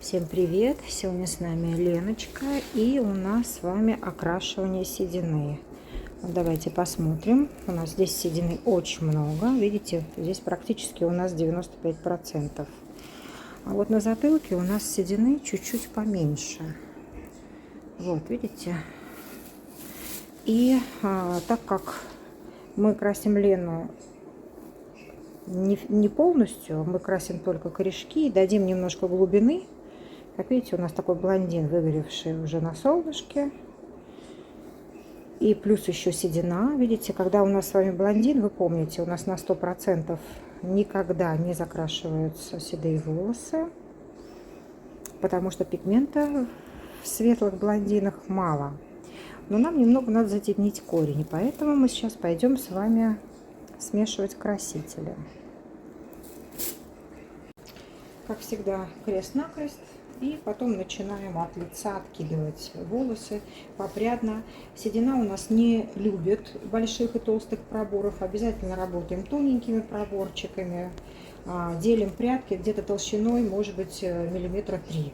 Всем привет! Сегодня с нами Леночка, и у нас с вами окрашивание седины. Вот давайте посмотрим. У нас здесь седины очень много. Видите, здесь практически у нас 95%. А вот на затылке у нас седины чуть-чуть поменьше. Вот, видите? И так как мы красим Лену не полностью, мы красим только корешки и дадим немножко глубины. Как видите, у нас такой блондин, выгоревший уже на солнышке. И плюс еще седина. Видите, когда у нас с вами блондин, вы помните, у нас на 100% никогда не закрашиваются седые волосы, потому что пигмента в светлых блондинах мало. Но нам немного надо затемнить корень, и поэтому мы сейчас пойдем с вами смешивать красители. Как всегда, крест-накрест. И потом начинаем от лица откидывать волосы попрядно. Седина у нас не любит больших и толстых проборов. Обязательно работаем тоненькими проборчиками. Делим прядки где-то толщиной, может быть, миллиметра 3.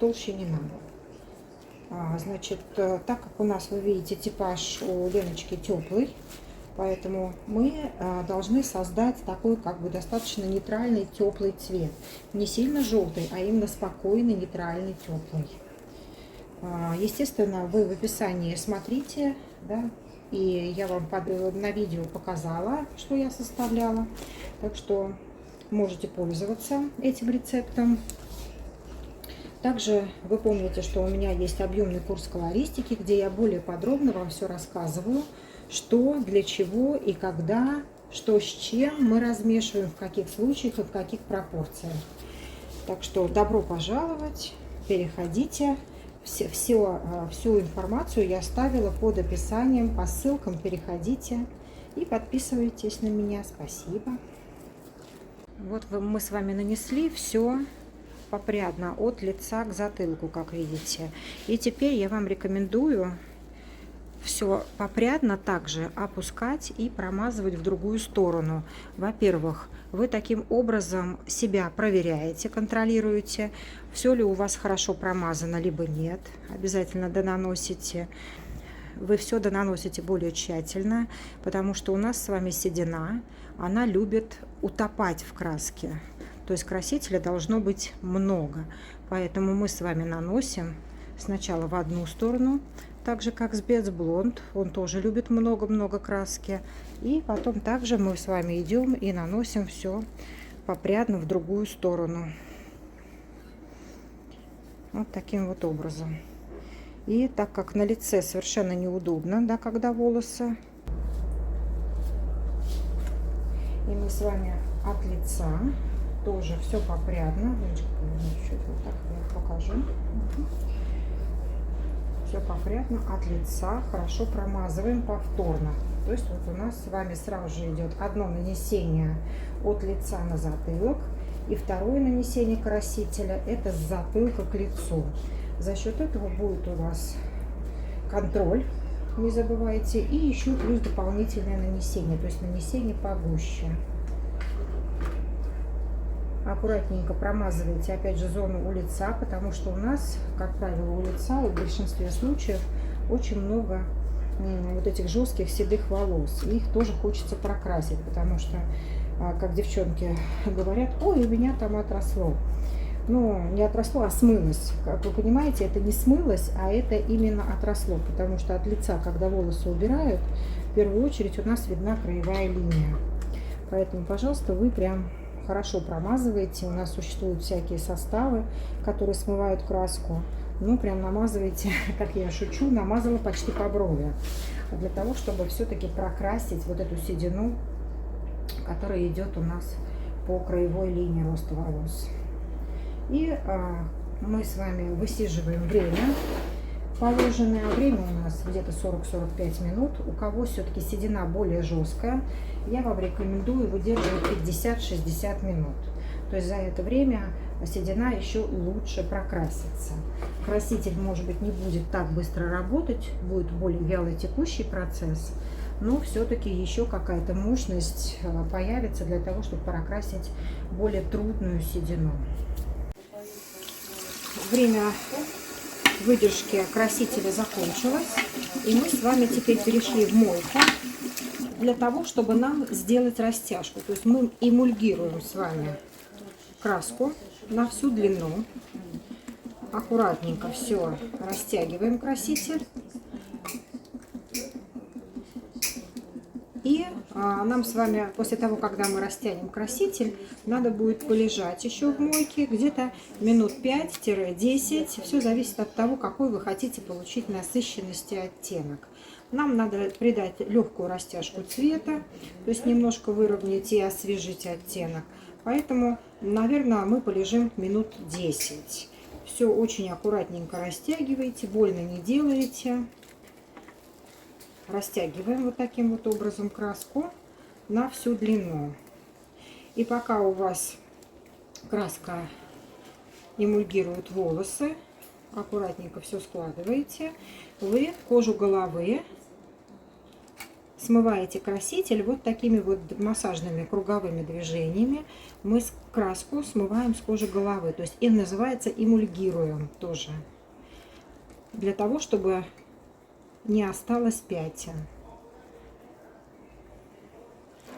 Толще не надо. Значит, так как у нас, вы видите, типаж у Леночки теплый, поэтому мы должны создать такой как бы достаточно нейтральный теплый цвет. Не сильно желтый, а именно спокойный, нейтральный, теплый. Естественно, вы в описании смотрите, да, и я вам на видео показала, что я составляла. Так что можете пользоваться этим рецептом. Также вы помните, что у меня есть объемный курс колористики, где я более подробно вам все рассказываю, что, для чего и когда, что с чем мы размешиваем, в каких случаях и в каких пропорциях. Так что добро пожаловать, переходите. Всю информацию я оставила под описанием, по ссылкам переходите и подписывайтесь на меня. Спасибо. Вот мы с вами нанесли все попрядно от лица к затылку, как видите. И теперь я вам рекомендую все попрядно также опускать и промазывать в другую сторону. Во-первых, вы таким образом себя проверяете, контролируете, все ли у вас хорошо промазано, либо нет. Обязательно донаносите. Вы все донаносите более тщательно, потому что у нас с вами седина, она любит утопать в краске. То есть красителя должно быть много. Поэтому мы с вами наносим сначала в одну сторону, так же как спецблонд, он тоже любит много-много краски. И потом также мы с вами идем и наносим все попрядно в другую сторону. Вот таким вот образом. И так как на лице совершенно неудобно, да, когда волосы, и мы с вами от лица тоже все попрядно. Чуть вот так я покажу. Все попрядно от лица, хорошо промазываем повторно. То есть вот у нас с вами сразу же идет одно нанесение от лица на затылок, и второе нанесение красителя это с затылка к лицу. За счет этого будет у вас контроль, не забывайте, и еще плюс дополнительное нанесение, то есть нанесение погуще. Аккуратненько промазывайте опять же зону у лица, потому что у нас, как правило, у лица в большинстве случаев очень много вот этих жестких седых волос. И их тоже хочется прокрасить, потому что, как девчонки говорят, ой, у меня там отросло. Но не отросло, а смылось. Как вы понимаете, это не смылось, а это именно отросло, потому что от лица, когда волосы убирают, в первую очередь у нас видна краевая линия. Поэтому, пожалуйста, вы прям хорошо промазываете. У нас существуют всякие составы, которые смывают краску. Ну, прям намазывайте, как я шучу, намазала почти по брови. Для того, чтобы все-таки прокрасить вот эту седину, которая идет у нас по краевой линии роста волос. И мы с вами высиживаем время. Положенное время у нас где-то 40-45 минут. У кого все-таки седина более жесткая, я вам рекомендую выдерживать 50-60 минут. То есть за это время седина еще лучше прокрасится. Краситель, может быть, не будет так быстро работать, будет более вялый текущий процесс, но все-таки еще какая-то мощность появится для того, чтобы прокрасить более трудную седину. время выдержки красителя закончилось. И мы с вами теперь перешли в мойку для того, чтобы нам сделать растяжку. То есть мы эмульгируем с вами краску на всю длину. Аккуратненько все растягиваем краситель. И нам с вами, после того, когда мы растянем краситель, надо будет полежать еще в мойке где-то минут 5-10. Все зависит от того, какой вы хотите получить насыщенности оттенок. Нам надо придать легкую растяжку цвета, то есть немножко выровнять и освежить оттенок. Поэтому, наверное, мы полежим минут 10. Все очень аккуратненько растягиваете, больно не делаете. Растягиваем вот таким вот образом краску на всю длину. И пока у вас краска эмульгирует волосы, аккуратненько все складываете, вы кожу головы смываете краситель вот такими вот массажными круговыми движениями. Мы краску смываем с кожи головы, то есть и называется эмульгируем тоже, для того, чтобы не осталось пятен.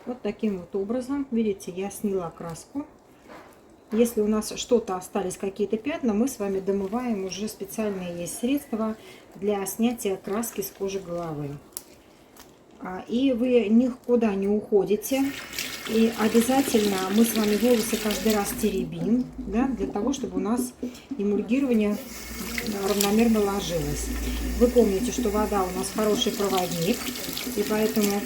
Вот таким вот образом, видите, я сняла краску. Если у нас что-то остались, какие-то пятна, мы с вами домываем, уже специальные есть средства для снятия краски с кожи головы. И вы никуда не уходите. И обязательно мы с вами волосы каждый раз теребим, да, для того, чтобы у нас эмульгирование равномерно ложилось. Вы помните, что вода у нас хороший проводник, и поэтому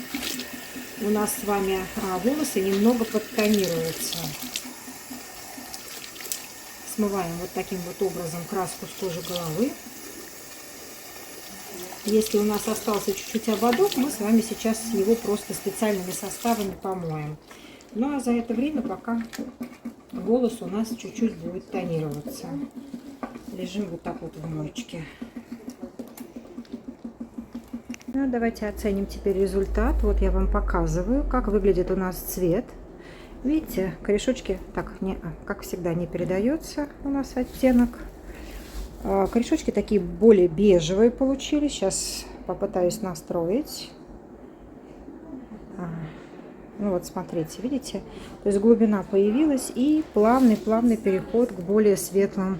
у нас с вами волосы немного подтонируются. Смываем вот таким вот образом краску с кожи головы. Если у нас остался чуть-чуть ободок, мы с вами сейчас его просто специальными составами помоем. Ну а за это время пока волос у нас чуть-чуть будет тонироваться. Лежим вот так вот в моечке. Ну, давайте оценим теперь результат. Вот я вам показываю, как выглядит у нас цвет. Видите, корешочки, так, как всегда, не передается у нас оттенок. Корешочки такие более бежевые получились. Сейчас попытаюсь настроить. Ну вот, смотрите, видите? То есть глубина появилась и плавный переход к более светлым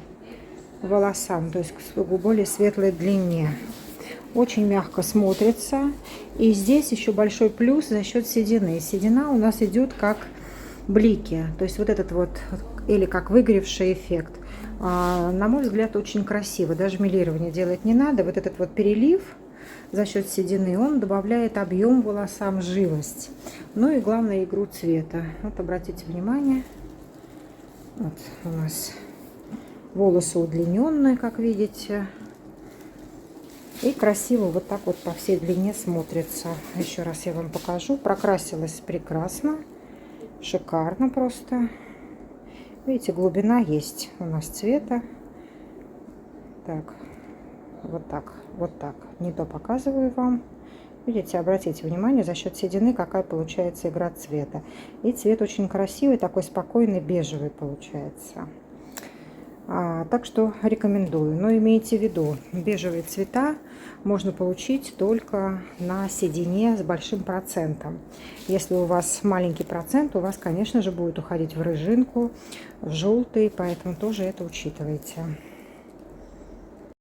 волосам, то есть к более светлой длине. Очень мягко смотрится. И здесь еще большой плюс за счет седины. Седина у нас идет как блики, то есть вот этот вот, или как выгоревший эффект. На мой взгляд, очень красиво. Даже мелирование делать не надо. Вот этот вот перелив за счет седины, он добавляет объем волосам, живость. Ну и главное, игру цвета. Вот обратите внимание, вот у нас волосы удлиненные, как видите. И красиво вот так вот по всей длине смотрится. Еще раз я вам покажу. Прокрасилась прекрасно. Шикарно просто. Видите, глубина есть у нас цвета. Так, вот так, вот так. Не то показываю вам. Видите, обратите внимание, за счет седины какая получается игра цвета. И цвет очень красивый, такой спокойный, бежевый получается. Так что рекомендую. Но имейте в виду, бежевые цвета можно получить только на седине с большим процентом. Если у вас маленький процент, у вас, конечно же, будет уходить в рыжинку, в желтый, поэтому тоже это учитывайте.